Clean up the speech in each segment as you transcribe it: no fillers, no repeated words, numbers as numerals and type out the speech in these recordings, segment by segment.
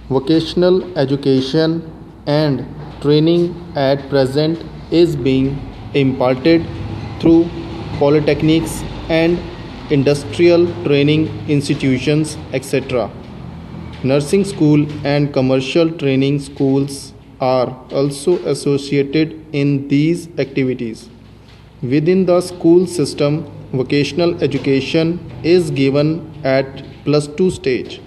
Vocational education and training at present is being imparted through polytechnics and industrial training institutions, etc. Nursing school and commercial training schools are also associated in these activities. Within the school system, vocational education is given at plus 2 stage.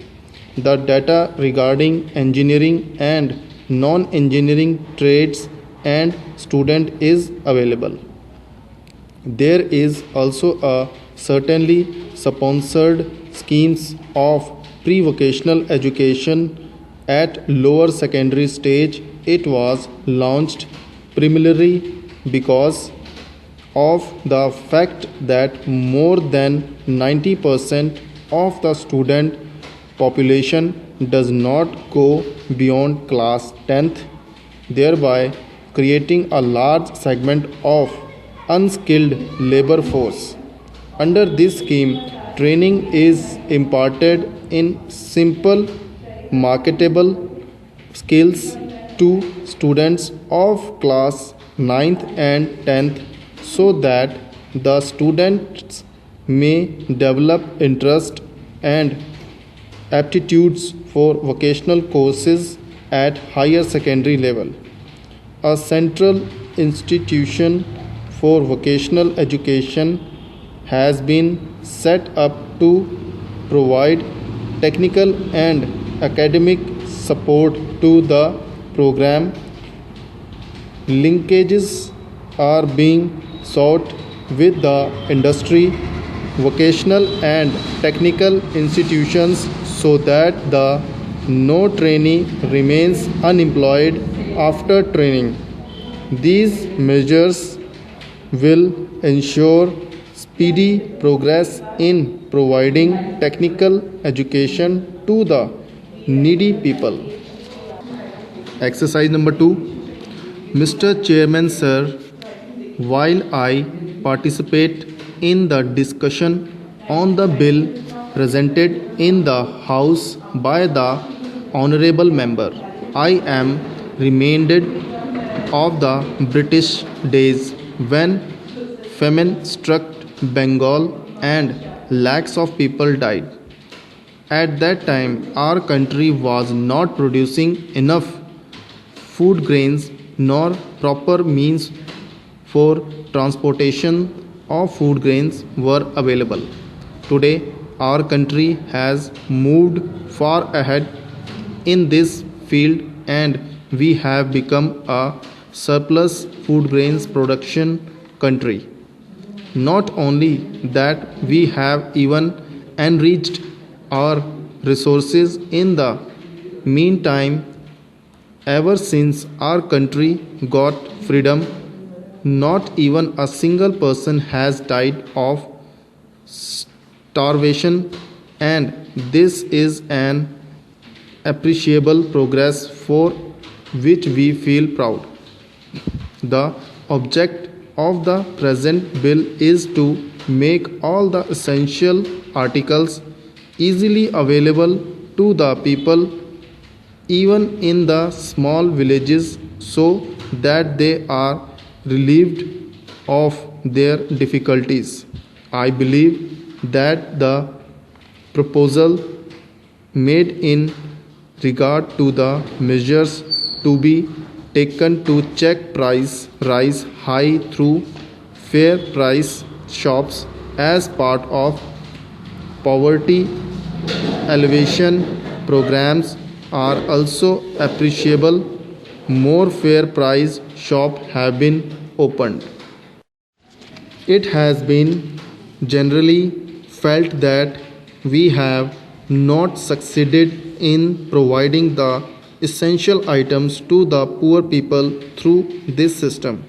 The data regarding engineering and non-engineering trades and student is available. There is also a certainly sponsored schemes of pre-vocational education at lower secondary stage. It was launched primarily because of the fact that more than 90% of the student population does not go beyond class 10th, thereby creating a large segment of unskilled labor force. Under this scheme, training is imparted in simple, marketable skills to students of class 9th and 10th so that the students may develop interest and aptitudes for vocational courses at higher secondary level. A central institution for vocational education has been set up to provide technical and academic support to the program. Linkages are being sought with the industry, vocational and technical institutions so that the no trainee remains unemployed after training. These measures will ensure speedy progress in providing technical education to the needy people. Exercise number 2. Mr. Chairman, sir, while I participate in the discussion on the bill presented in the House by the Honourable Member, I am reminded of the British days when famine struck Bengal and lakhs of people died. At that time, our country was not producing enough food grains nor proper means for transportation of food grains were available. Today, our country has moved far ahead in this field and we have become a surplus food grains production country. Not only that, we have even enriched our resources in the meantime. Ever since our country got freedom, not even a single person has died of starvation, and this is an appreciable progress for which we feel proud. The object of the present bill is to make all the essential articles easily available to the people, even in the small villages, so that they are relieved of their difficulties. I believe that the proposal made in regard to the measures to be taken to check price rise high through fair price shops as part of poverty alleviation programs are also appreciable. More fair price shops have been opened. It has been generally felt that we have not succeeded in providing the essential items to the poor people through this system.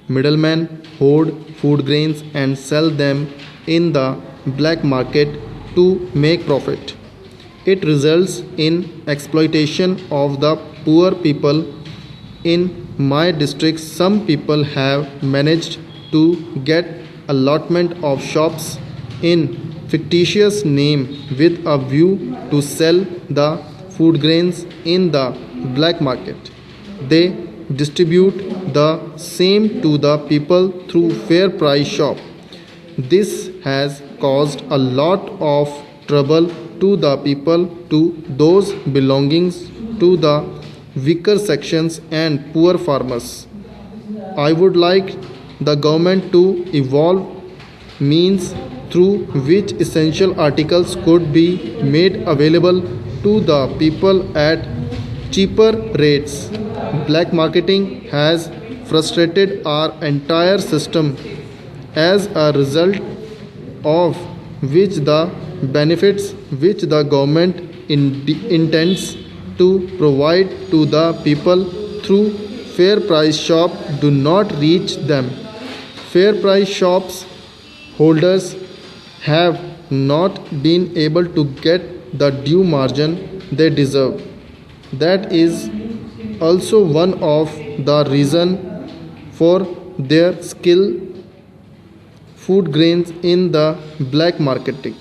Middlemen hoard food grains and sell them in the black market to make profit. It results in exploitation of the poor people. In my district, some people have managed to get allotment of shops in fictitious name with a view to sell the food grains in the black market. They distribute the same to the people through fair price shop. This has caused a lot of trouble to the people, to those belonging to the weaker sections and poor farmers. I would like the government to evolve means through which essential articles could be made available to the people at cheaper rates. Black marketing has frustrated our entire system, as a result of which the benefits which the government intends to provide to the people through fair price shop do not reach them. Fair price shops holders have not been able to get the due margin they deserve. That is also one of the reason for their skill food grains in the black marketing.